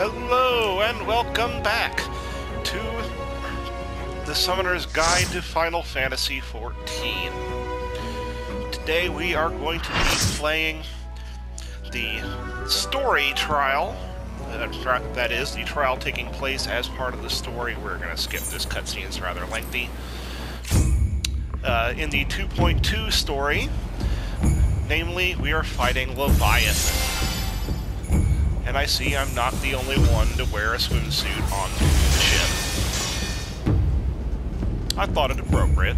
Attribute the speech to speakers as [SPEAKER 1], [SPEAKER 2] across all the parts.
[SPEAKER 1] Hello, and welcome back to the Summoner's Guide to Final Fantasy XIV. Today we are going to be playing the story trial. That is, the trial taking place as part of the story. We're going to skip this cutscene, it's rather lengthy. In the 2.2 story, namely, we are fighting Leviathan. And I see I'm not the only one to wear a swimsuit on the ship. I thought it appropriate.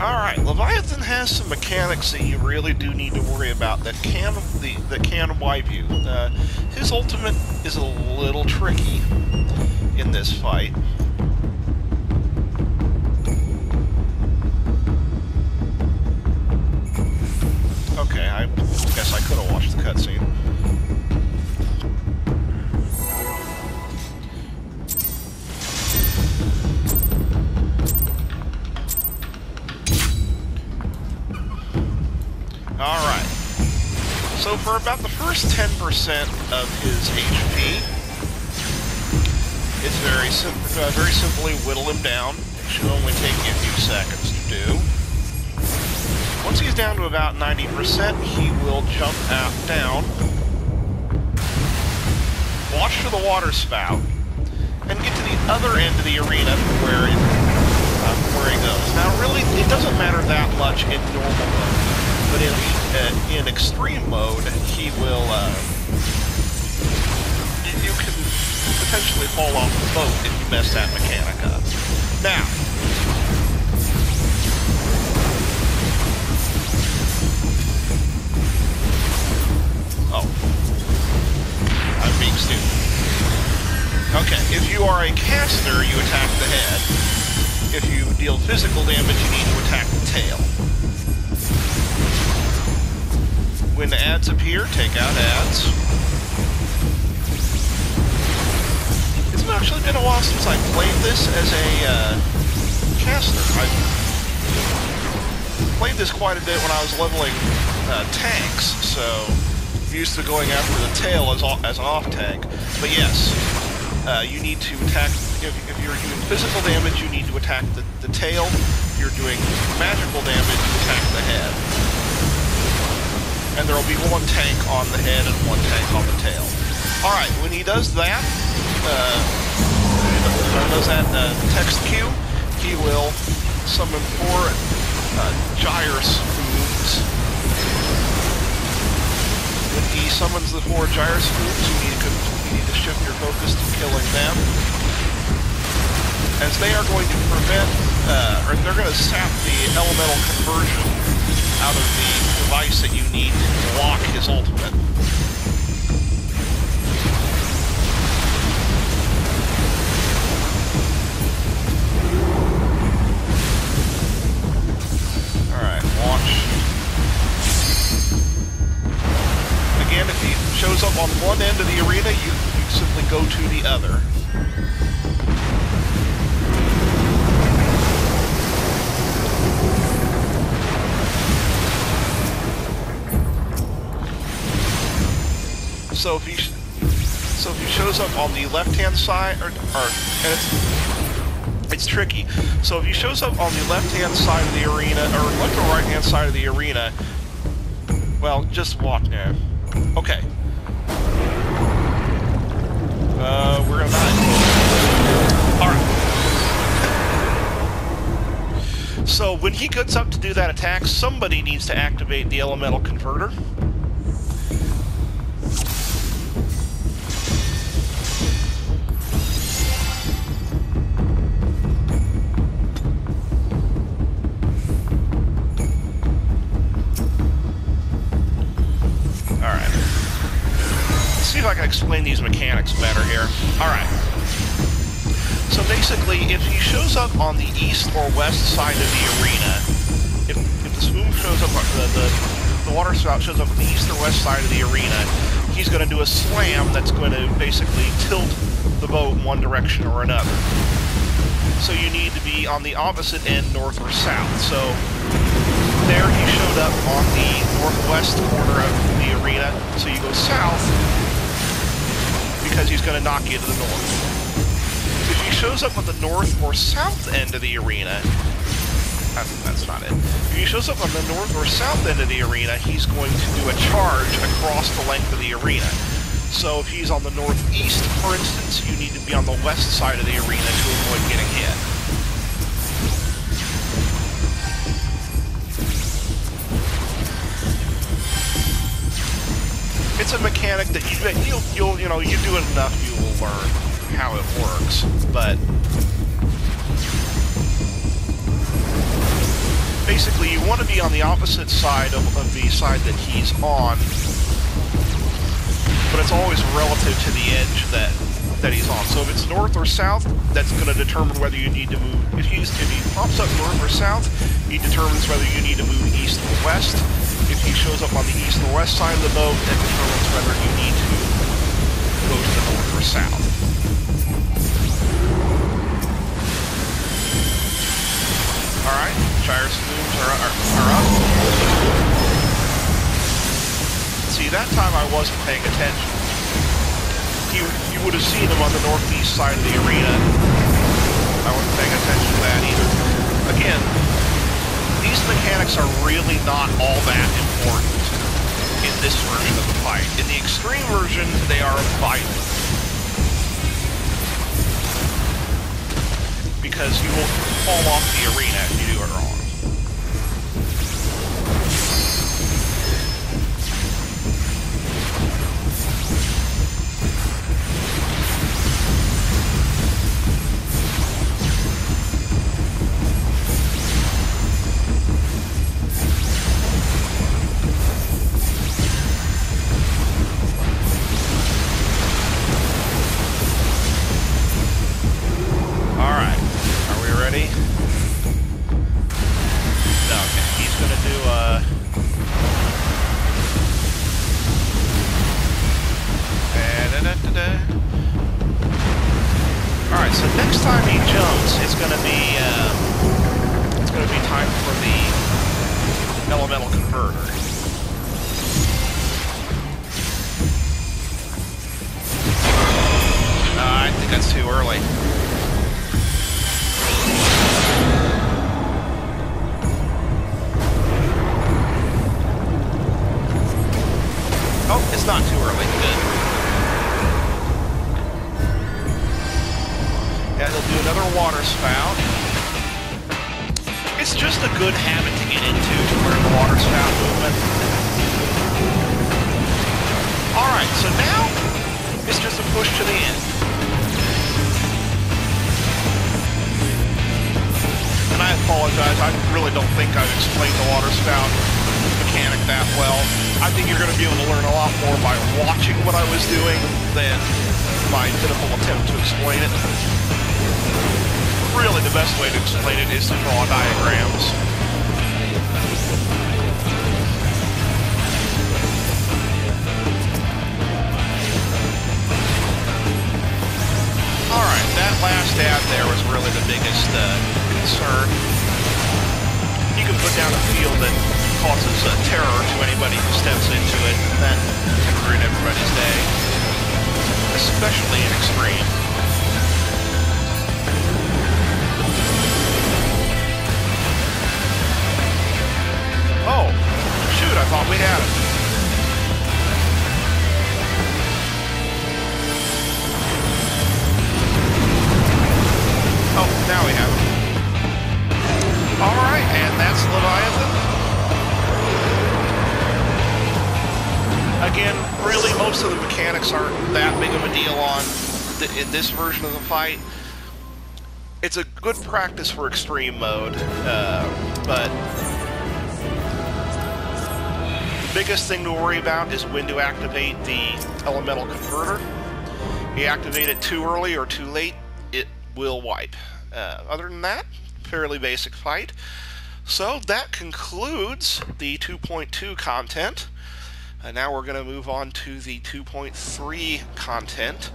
[SPEAKER 1] Alright, Leviathan has some mechanics that you really do need to worry about that can wipe you. His ultimate is a little tricky in this fight. Okay, I guess I could have watched the cutscene. Alright. So for about the first 10% of his HP, it's very simply whittle him down. It should only take you a few seconds to do. Once he's down to about 90%, he will jump down, watch for the water spout, and get to the other end of the arena where he goes. Now, really, it doesn't matter that much in normal mode, but in extreme mode, he will. You can potentially fall off the boat if you mess that mechanic up. Now. Oh. I'm being stupid. Okay, if you are a caster, you attack the head. If you deal physical damage, you need to attack the tail. When the ads appear, take out ads. It's actually been a while since I played this as a caster. I played this quite a bit when I was leveling tanks, so used to going after the tail as an off-tank. But yes, you need to attack, if you're doing physical damage, you need to attack the tail. If you're doing magical damage, you attack the head. And there will be one tank on the head and one tank on the tail. Alright, when he does that, text cue, he will summon 4 Gyrus moves. When he summons the 4 Gyrus moves, you need to shift your focus to killing them, as they are going to prevent, or they're going to sap the elemental conversion out of the device that you need to lock his ultimate. Alright, launch. Again, if he shows up on one end of the arena, you simply go to the other. So if he shows up on the left-hand side, and it's tricky. So if he shows up on the left-hand side of the arena, or left or right-hand side of the arena, well, just walk now. Okay. We're gonna die. Alright. So when he gets up to do that attack, somebody needs to activate the elemental converter. See if I can explain these mechanics better here. Alright. So basically, if he shows up on the east or west side of the arena, if the swoon shows up, the water spout shows up on the east or west side of the arena, he's going to do a slam that's going to basically tilt the boat in one direction or another. So you need to be on the opposite end, north or south. So there, he showed up on the northwest corner of the arena, so you go south because he's going to knock you to the north. If he shows up on the north or south end of the arena, that's not it. If he shows up on the north or south end of the arena, he's going to do a charge across the length of the arena. So if he's on the northeast, for instance, you need to be on the west side of the arena to avoid getting hit. It's a mechanic that you'll you do it enough, you will learn how it works. But basically, you want to be on the opposite side of the side that he's on, but it's always relative to the edge that he's on. So if it's north or south, that's going to determine whether you need to move. If he pops up north or south, he determines whether you need to move east or west. If he shows up on the east or west side of the boat, that determines whether you need to go to the north or south. Alright, gyro scoops are up. See, that time I wasn't paying attention. You would have seen him on the northeast side of the arena. I wasn't paying attention to that either. Again, these mechanics are really not all that important in this version of the fight. In the extreme version, they are vital. Because you will fall off the arena if you do it wrong. Alright, so next time he jumps, it's gonna be time for the elemental converter. I think that's too early. Oh, it's not too early. Good. Yeah, he'll do another water spout. It's just a good habit to get into, to learn the water spout movement. Alright, so now it's just a push to the end. And I apologize, I really don't think I've explained the water spout mechanic that well. I think you're going to be able to learn a lot more by watching what I was doing than my pitiful attempt to explain it. Really, the best way to explain it is to draw diagrams. Alright, that last dab there was really the biggest concern. You can put down a field that causes terror to anybody who steps into it, and that can ruin everybody's day. Especially in extreme. Oh, shoot, I thought we had him. Oh, now we have him. Alright, and that's Leviathan. Again, really, most of the mechanics aren't that big of a deal in this version of the fight. It's a good practice for extreme mode, but the biggest thing to worry about is when to activate the elemental converter. If you activate it too early or too late, it will wipe. Other than that, fairly basic fight. So that concludes the 2.2 content. Now we're going to move on to the 2.3 content.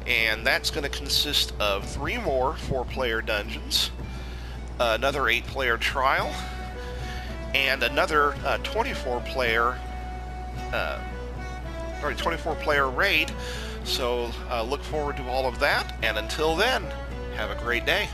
[SPEAKER 1] And that's going to consist of 3 more 4-player dungeons, another 8-player trial, and another 24-player 24-player raid. So look forward to all of that, and until then, have a great day.